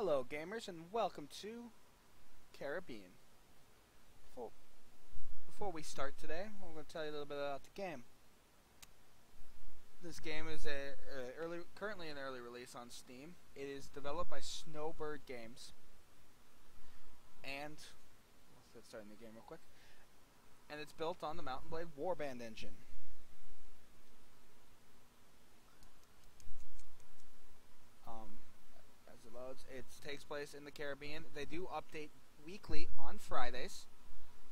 Hello gamers and welcome to Caribbean. Before we start today, I'm going to tell you a little bit about the game. This game is currently an early release on Steam. It is developed by Snowbird Games. And let's get started in the game real quick. And it's built on the Mount and Blade Warband engine. As it loads, it takes place in the Caribbean. They do update weekly on Fridays.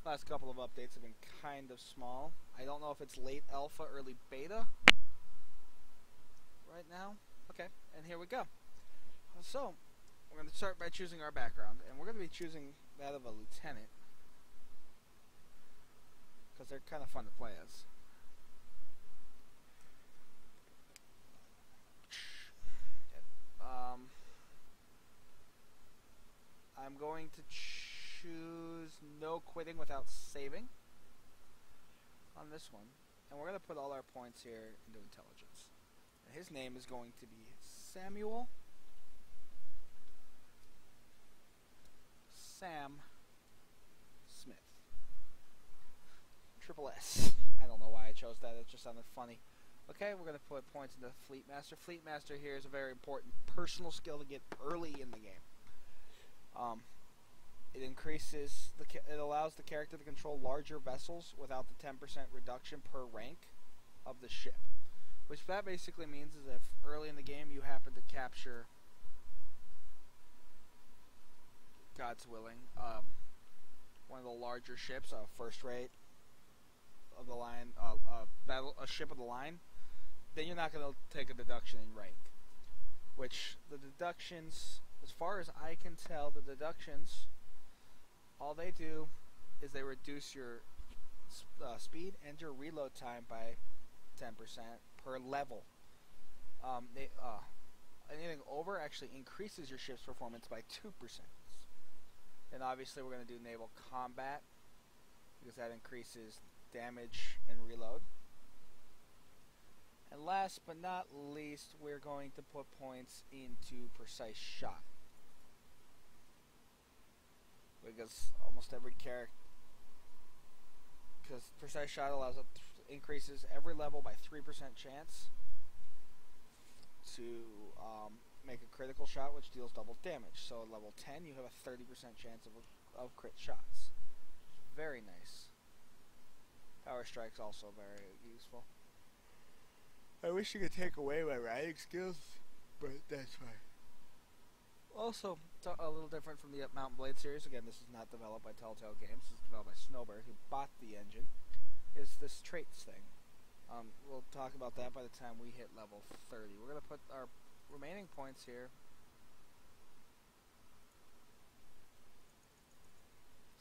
Last couple of updates have been kind of small. I don't know if it's late alpha, early beta right now. Okay, and here we go. So, we're going to start by choosing our background, and we're going to be choosing that of a lieutenant, because they're kind of fun to play as. I'm going to choose no quitting without saving on this one, and we're going to put all our points here into intelligence. And his name is going to be Samuel Sam Smith. Triple S. I don't know why I chose that, it just sounded funny. Okay, we're going to put points into Fleet Master. Fleet Master here is a very important personal skill to get early in the game. It allows the character to control larger vessels without the 10% reduction per rank of the ship. Which that basically means is if early in the game you happen to capture, God's willing, one of the larger ships, first rate of the line, a ship of the line, then you're not going to take a deduction in rank. Which the deductions, as far as I can tell, the deductions, all they do is they reduce your speed and your reload time by 10% per level. Anything over actually increases your ship's performance by 2%. And obviously we're going to do naval combat, because that increases damage and reload. And last but not least, we're going to put points into precise shot. Because almost every character, because precise shot allows it increases every level by 3% chance to make a critical shot, which deals double damage. So at level 10, you have a 30% chance of crit shots. Very nice. Power strike's also very useful. I wish you could take away my riding skills, but that's fine. Also, a little different from the Mount and Blade series. Again, this is not developed by Telltale Games. This is developed by Snowbird, who bought the engine. Is this traits thing. We'll talk about that by the time we hit level 30. We're going to put our remaining points here.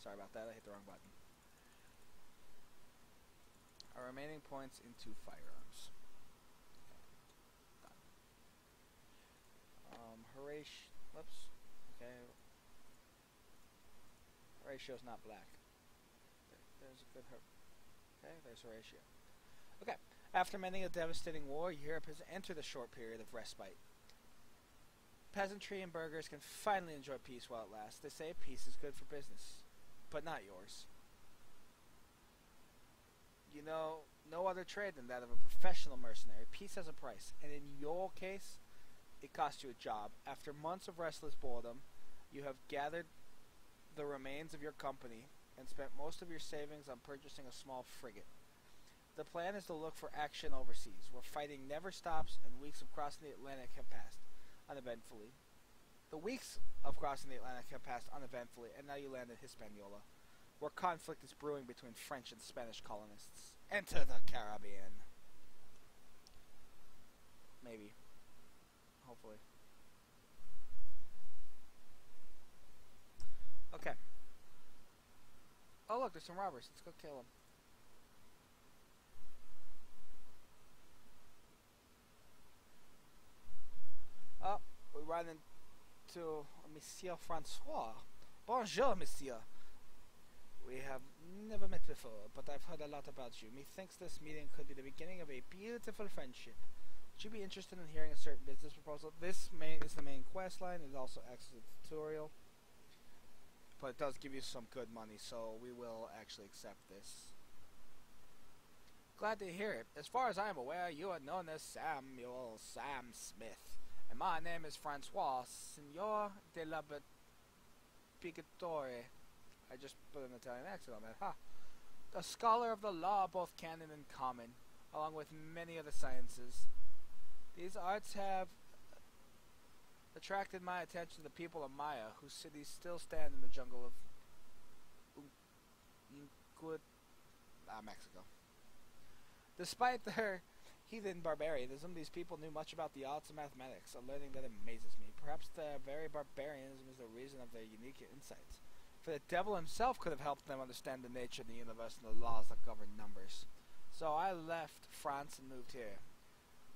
Sorry about that, I hit the wrong button. Our remaining points into firearms. Whoops. Okay. Horatio's not black. There's a good okay, there's Horatio. Okay. After many a devastating war, Europe has entered a short period of respite. Peasantry and burghers can finally enjoy peace while it lasts. They say peace is good for business, but not yours. You know, no other trade than that of a professional mercenary. Peace has a price, and in your case, it cost you a job. After months of restless boredom, you have gathered the remains of your company and spent most of your savings on purchasing a small frigate. The plan is to look for action overseas, where fighting never stops and weeks of crossing the Atlantic have passed uneventfully. The weeks of crossing the Atlantic have passed uneventfully, and now you land in Hispaniola, where conflict is brewing between French and Spanish colonists. Enter the Caribbean. Maybe. Hopefully. Okay. Oh look, there's some robbers. Let's go kill them. Oh, we run into Monsieur Francois. Bonjour, Monsieur. We have never met before, but I've heard a lot about you. Methinks this meeting could be the beginning of a beautiful friendship. Would you be interested in hearing a certain business proposal? This is the main quest line. It also acts as a tutorial. But it does give you some good money, so we will actually accept this. Glad to hear it. As far as I am aware, you are known as Sam Smith. And my name is Francois, Signor de la Pigatore. I just put an Italian accent on that, ha. A scholar of the law, both canon and common, along with many other sciences. These arts have attracted my attention to the people of Maya, whose cities still stand in the jungle of Mexico. Despite their heathen barbarianism, these people knew much about the arts of mathematics, a learning that amazes me. Perhaps their very barbarianism is the reason of their unique insights. For the devil himself could have helped them understand the nature of the universe and the laws that govern numbers. So I left France and moved here,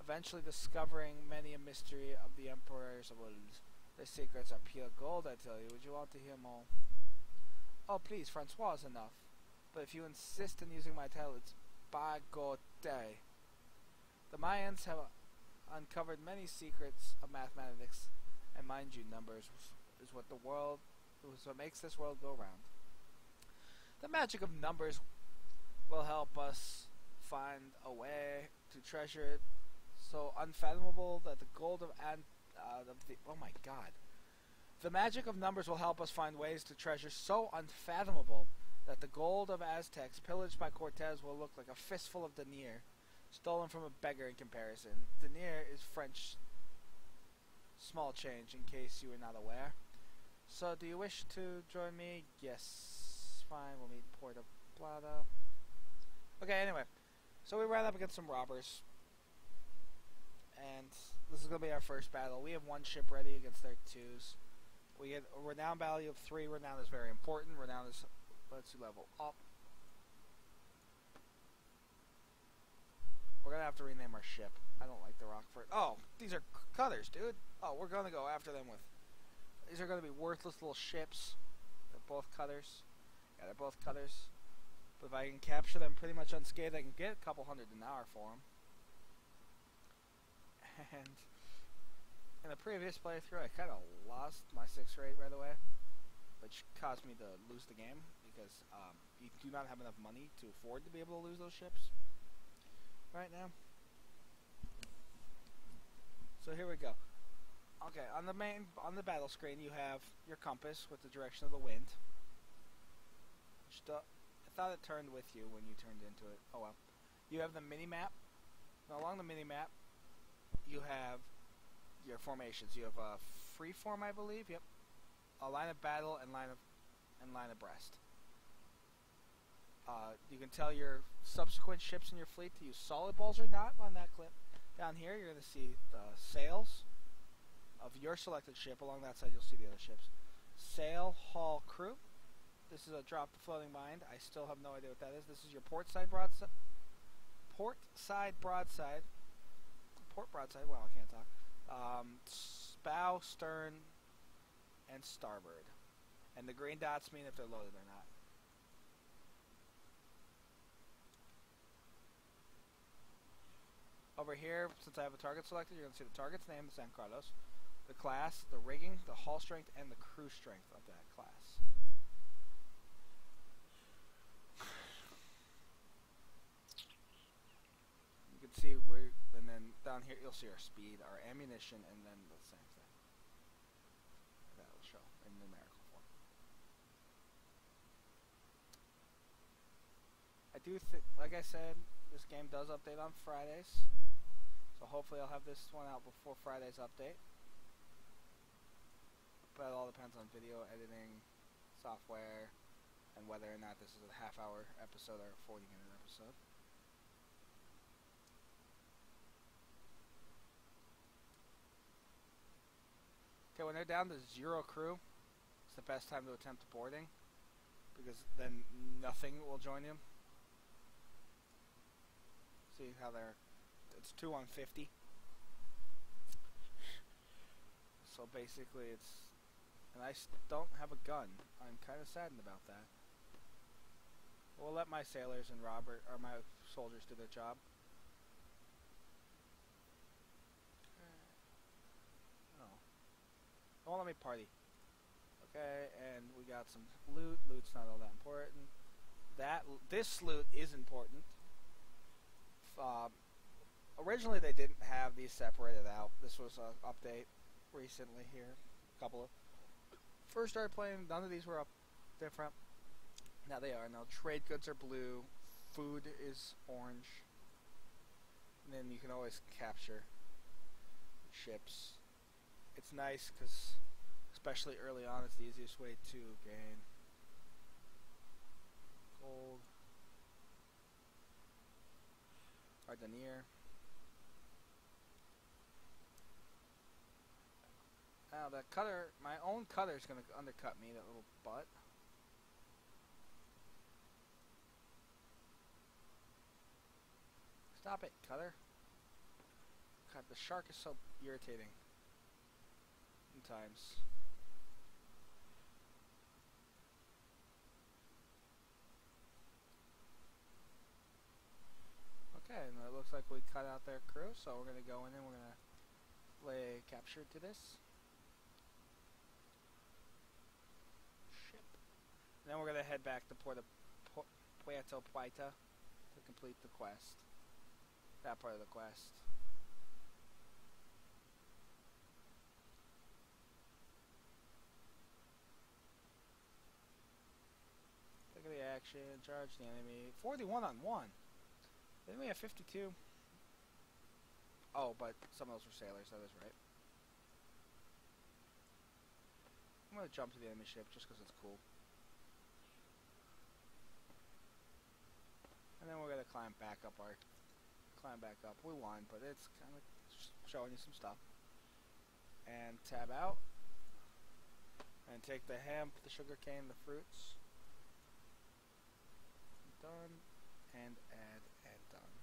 eventually discovering many a mystery of the emperors of worlds. Their secrets are pure gold, I tell you. Would you want to hear more? Oh, please, Francois is enough. But if you insist on using my title, it's Bagote. The Mayans have uncovered many secrets of mathematics, and mind you, numbers is what makes this world go round. The magic of numbers will help us find a way to treasure it so unfathomable that the gold of oh my god. The magic of numbers will help us find ways to treasure so unfathomable that the gold of Aztecs pillaged by Cortez will look like a fistful of denier stolen from a beggar in comparison. Denier is French small change, in case you were not aware. So, do you wish to join me? Yes. Fine, we'll meet Puerto Plata. Okay, anyway. So we ran up against some robbers. And this is going to be our first battle. We have one ship ready against their twos. We get a renown value of 3. Renown is very important. Renown is, let's level up. We're going to have to rename our ship. I don't like the Rockford. Oh, these are cutters, dude. Oh, we're going to go after them with... These are going to be worthless little ships. They're both cutters. Yeah, they're both cutters. But if I can capture them pretty much unscathed, I can get a couple hundred an hour for them. And in the previous playthrough, I kind of lost my 6 rate right away, which caused me to lose the game because you do not have enough money to afford to be able to lose those ships right now. So here we go. Okay, on the battle screen, you have your compass with the direction of the wind. I thought it turned with you when you turned into it. Oh well. You have the mini map. Now along the mini map, you have your formations. You have a free form, I believe. Yep. A line of battle and line abreast. You can tell your subsequent ships in your fleet to use solid balls or not on that clip. Down here, you're going to see the sails of your selected ship. Along that side, you'll see the other ships. Sail, hull, crew. This is a drop to floating bind. I still have no idea what that is. This is your port side broadside. Port broadside. Wow, I can't talk. Bow, stern, and starboard. And the green dots mean if they're loaded or not. Over here, since I have a target selected, you're going to see the target's name, the San Carlos, the class, the rigging, the hull strength, and the crew strength of that class. You can see where, and then down here you'll see our speed, our ammunition, and then the same thing. That will show in numerical form. I do think, like I said, this game does update on Fridays. So hopefully I'll have this one out before Friday's update. But it all depends on video editing, software, and whether or not this is a half-hour episode or a 40-minute episode. Okay, when they're down to 0 crew, it's the best time to attempt boarding, because then nothing will join you. See how it's 2 on 50. So basically it's, and I don't have a gun. I'm kind of saddened about that. We'll let my sailors and my soldiers do their job. Don't let me party. Okay, and we got some loot. Loot's not all that important. This loot is important. Originally they didn't have these separated out. This was an update recently here. A couple of first started playing. None of these were up different. Now they are. Now trade goods are blue. Food is orange. And then you can always capture ships. It's nice because, especially early on, it's the easiest way to gain gold. Our denier. Now that cutter, my own cutter is going to undercut me, that little butt. Stop it, cutter. God, the shark is so irritating. Sometimes. Okay, and it looks like we cut out their crew, so we're going to go in and we're going to lay capture to this ship. And then we're going to head back to Puerto Prieta to complete the quest. That part of the quest. Look at the action, charge the enemy. 41 on 1. Didn't we have 52? Oh, but some of those were sailors, that is right. I'm going to jump to the enemy ship just because it's cool. And then we're going to climb back up. We won, but it's kind of showing you some stuff. And tab out. And take the hemp, the sugar cane, the fruits. Done. And add and done.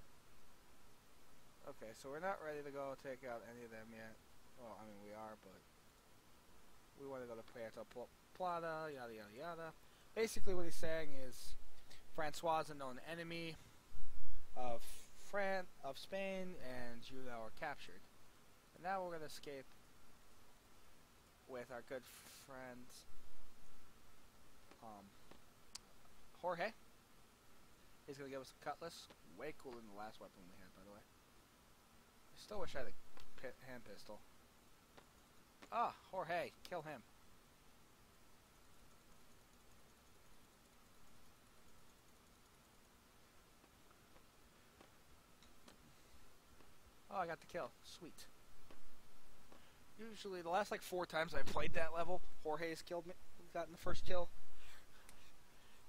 Okay, so we're not ready to go take out any of them yet. Well, I mean we are, but we want to go to Puerto Plata, yada yada yada. Basically what he's saying is Francois is a known enemy of Spain, and you now are captured. And now we're going to escape with our good friend Jorge. He's going to give us a cutlass. Way cooler than the last weapon we had, by the way. I still wish I had a hand pistol. Ah, Jorge. Kill him. Oh, I got the kill. Sweet. Usually, the last like 4 times I played that level, Jorge's killed me. Gotten the first kill.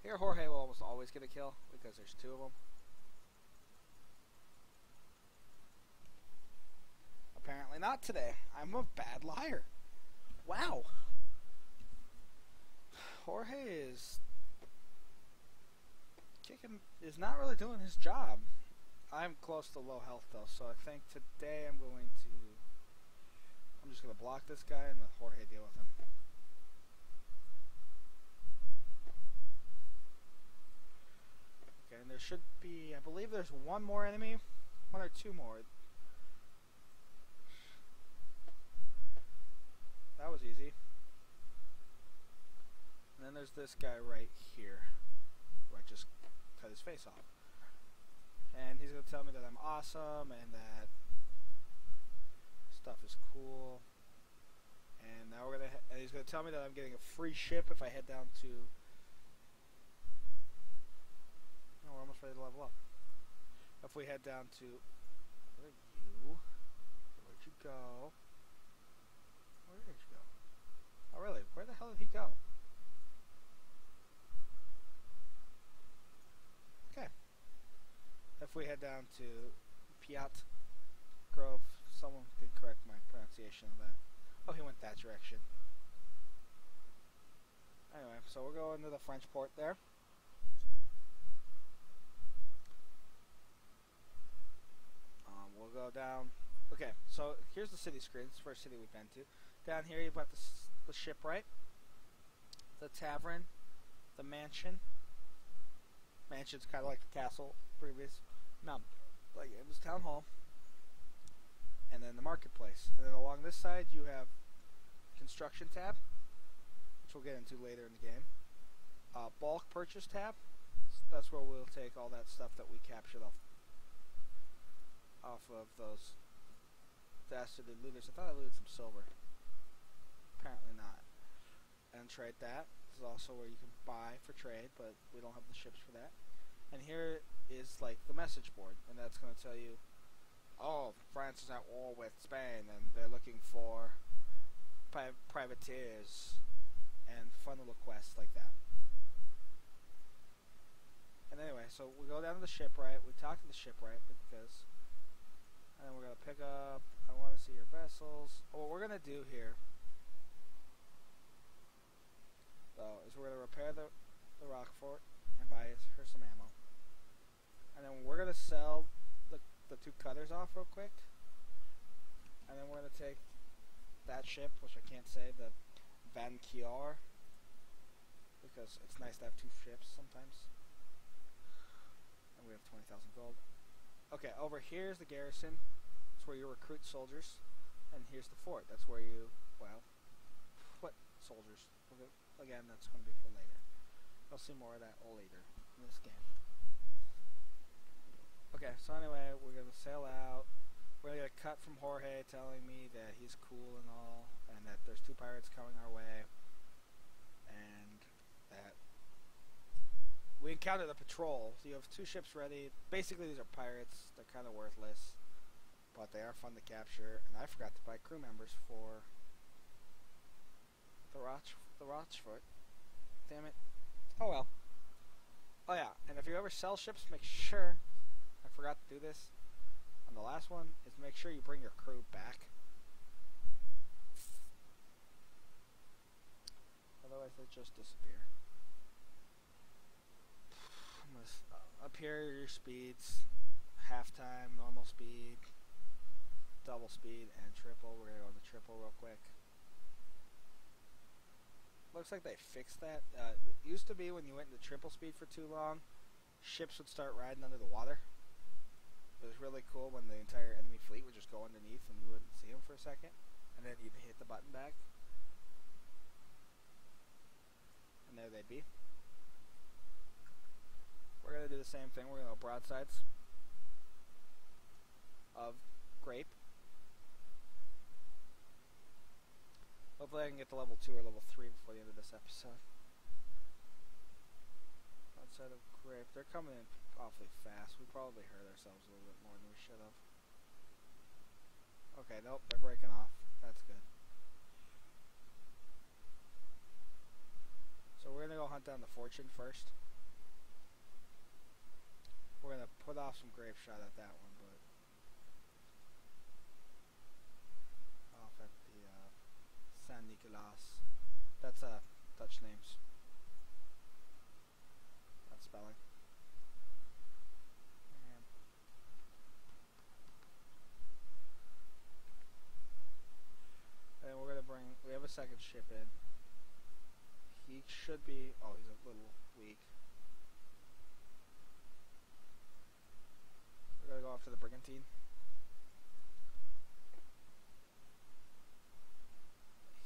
Here, Jorge will almost always get a kill because there's 2 of them. Apparently not today. I'm a bad liar. Wow. Jorge is not really doing his job. I'm close to low health though, so I think today I'm just going to block this guy and let Jorge deal with him. Okay, and there should be, I believe there's 1 more enemy, 1 or 2 more. That was easy. And then there's this guy right here, who I just cut his face off. And he's going to tell me that I'm awesome and that stuff is cool. And now and he's going to tell me that I'm getting a free ship if I head down to... Oh, we're almost ready to level up. If we head down to... Where are you? Where'd you go? Where did you go? Oh, really? Where the hell did he go? Okay. If we head down to Piat Grove, someone could correct my pronunciation of that. Oh, he went that direction. Anyway, so we're going to the French port there. We'll go down. Okay, so here's the city screen. It's the first city we've been to. Down here you've got the shipwright, the tavern, the mansion. Mansion's kind of like the castle previous. No, like it was town hall. And then the marketplace. And then along this side you have construction tab, which we'll get into later in the game. Bulk purchase tab. That's where we'll take all that stuff that we captured off of those dastardly looters. I thought I looted some silver. Apparently not. And trade that. This is also where you can buy for trade, but we don't have the ships for that. And here is like the message board, and that's going to tell you, oh, France is at war with Spain, and they're looking for privateers and fun little quests like that. And anyway, so we go down to the shipwright, we talk to the shipwright because, and then we're going to pick up, I want to see your vessels. What we're going to do here, though, is we're going to repair the rock fort and buy her some ammo. And then we're going to sell the 2 cutters off real quick. And then we're going to take that ship, which I can't say, the Vancouver, because it's nice to have 2 ships sometimes. And we have 20,000 gold. Okay, over here is the garrison. That's where you recruit soldiers. And here's the fort. That's where you, well, put soldiers. Again, that's going to be for later. I'll see more of that later in this game. Okay, so anyway, we're going to sail out. We're going to get a cut from Jorge telling me that he's cool and all, and that there's 2 pirates coming our way. And that we encountered a patrol. So you have 2 ships ready. Basically, these are pirates. They're kind of worthless, but they are fun to capture. And I forgot to buy crew members for the Rochefort. Damn it. Oh well. Oh yeah, and if you ever sell ships, make sure, I forgot to do this on the last one, is make sure you bring your crew back. Otherwise they just disappear. Up here are your speeds. Half-time, normal speed, double speed, and triple. We're going to go to triple real quick. Looks like they fixed that. It used to be when you went into triple speed for too long, ships would start riding under the water. It was really cool when the entire enemy fleet would just go underneath and you wouldn't see them for a second. And then you'd hit the button back. And there they'd be. We're going to do the same thing. We're going to go broadsides of grape. Hopefully I can get to level 2 or level 3 before the end of this episode. Outside of grape, they're coming in awfully fast. We probably hurt ourselves a little bit more than we should have. Okay, nope, they're breaking off. That's good. So we're going to go hunt down the Fortune first. We're going to put off some grape shot at that one, but off at the Saint Nicolas. That's Dutch names. Not spelling. And we're gonna bring. We have a second ship in. He should be. Oh, he's a little weak. We're gonna go after the brigantine.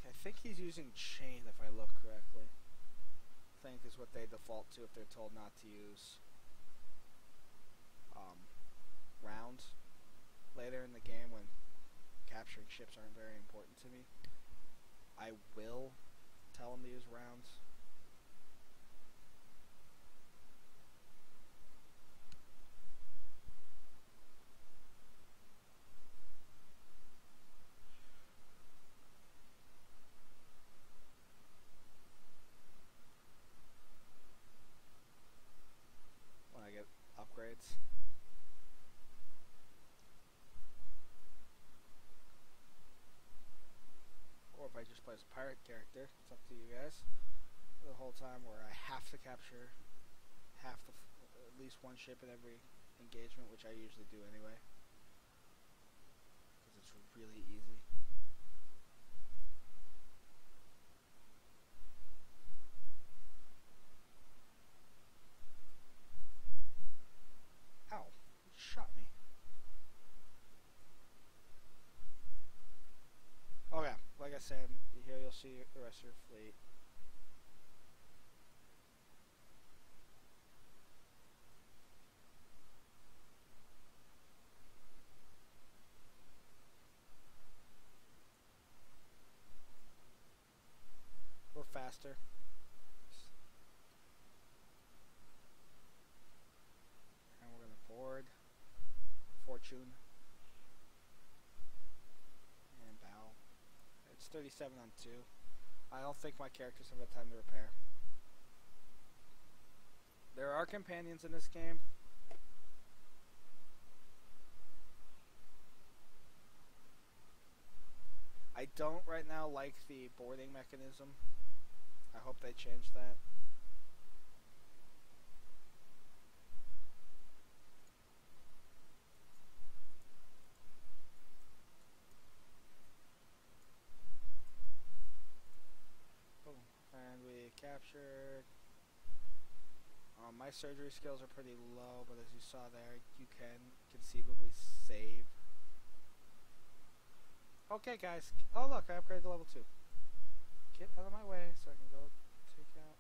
I think he's using chain, if I look correctly. I think is what they default to if they're told not to use rounds later in the game when capturing ships aren't very important to me. I will tell them to use rounds. When I get upgrades. Or if I just play as a pirate character, it's up to you guys. The whole time where I have to capture at least one ship in every engagement, which I usually do anyway, because it's really easy. Ow, he shot me. Oh yeah, like I said, here you'll see the rest of your fleet. We're faster. And we're gonna board. Fortune. And bow. It's 37 on 2. I don't think my characters have got time to repair. There are companions in this game. I don't right now like the boarding mechanism. I hope they change that. Boom. And we captured. My surgery skills are pretty low, but as you saw there, you can conceivably save. Okay, guys. Oh, look, I upgraded to level 2. Get out of my way so I can go take out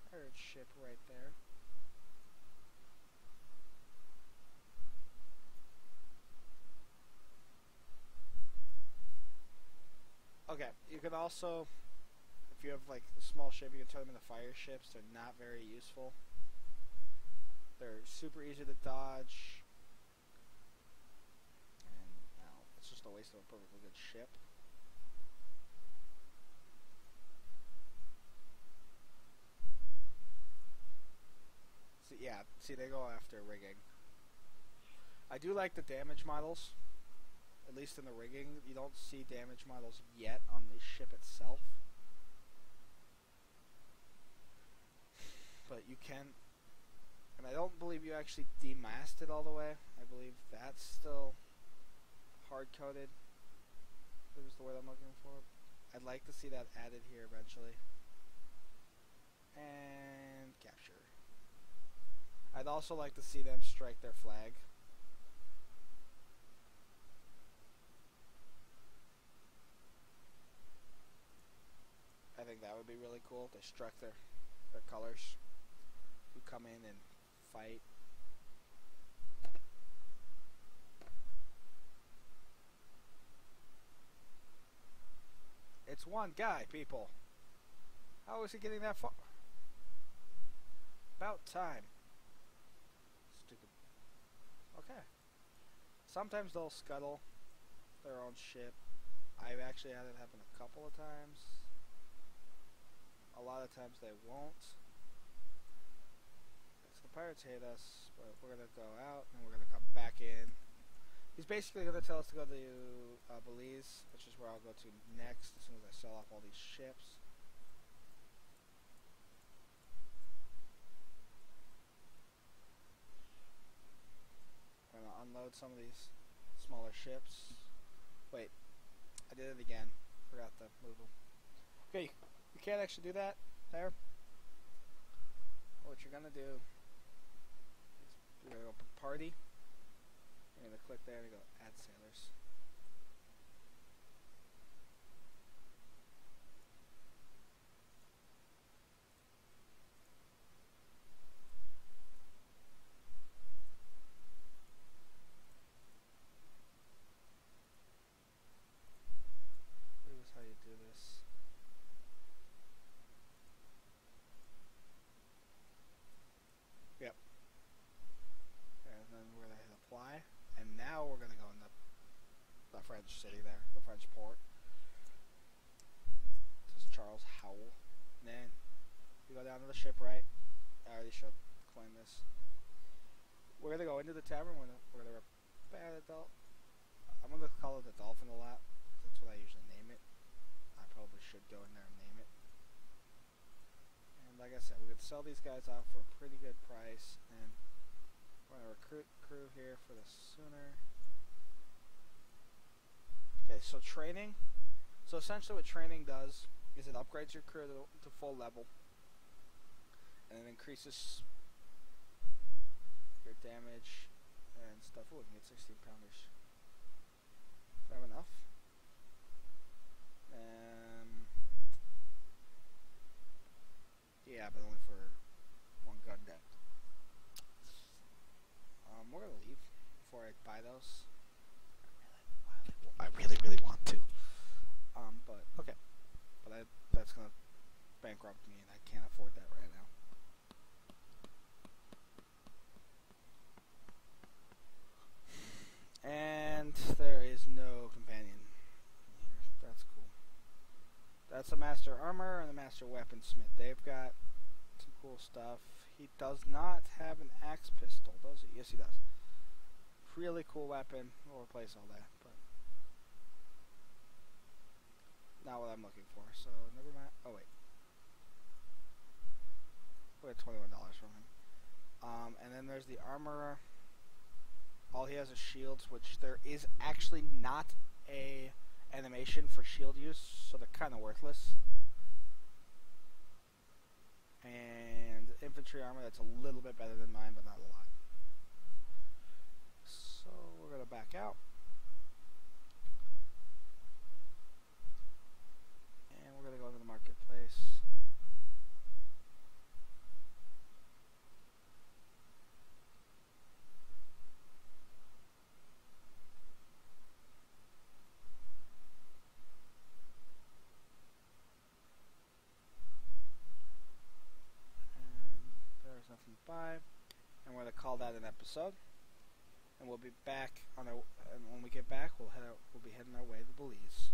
third ship right there. Okay, you can also, if you have like a small ship, you can turn them into fire ships. They're not very useful. They're super easy to dodge. And now it's just a waste of a perfectly good ship. So yeah, see, they go after rigging. I do like the damage models. At least in the rigging, you don't see damage models yet on the ship itself. But you can, and I don't believe you actually demast it all the way. I believe that's still hard-coded. That was the word I'm looking for. I'd like to see that added here eventually. And capture. I'd also like to see them strike their flag. I think that would be really cool if they struck their colors. Who come in and fight. It's one guy, people. How is he getting that far? About time. Stupid. Okay. Sometimes they'll scuttle their own ship. I've actually had it happen a couple of times. A lot of times they won't. So the pirates hate us, but we're going to go out and we're going to come back in. He's basically going to tell us to go to Belize, which is where I'll go to next as soon as I sell off all these ships. I'm going to unload some of these smaller ships. Wait, I did it again. Forgot to move them. Okay, you can't actually do that there. What you're going to do is you're going to go party. You're going to click there and go add sailors. Here's how you do this. Yep. And then we're going to hit apply. And now we're going to go in the French city there, the French port. This is Charles Howell. And then you go down to the shipwright. I already should claim this. We're going to go into the tavern. We're going to repair the dolphin. I'm going to call it the dolphin a lot. That's what I usually name it. I probably should go in there and name it. And like I said, we could sell these guys off for a pretty good price. And we're going to recruit crew here for the sooner. Okay, so training. So essentially what training does is it upgrades your crew to full level. And it increases your damage and stuff. Oh, we can get 16 pounders. Do I have enough? buy those. I really want to. But okay. But that's gonna bankrupt me, and I can't afford that right now. And there is no companion here. That's cool. That's a master armor and a master weaponsmith. They've got some cool stuff. He does not have an axe pistol, does he? Yes, he does. Really cool weapon. We'll replace all that, but not what I'm looking for. So never mind. Oh wait, we got $21 from him. And then there's the armorer. All he has is shields, which there is actually not a animation for shield use, so they're kind of worthless. And infantry armor, that's a little bit better than mine, but not a lot. So we're going to back out. And we're going to go to the marketplace. Nothing to buy, and we're going to call that an episode. And we'll be back on our. And when we get back, we'll be heading our way to Belize.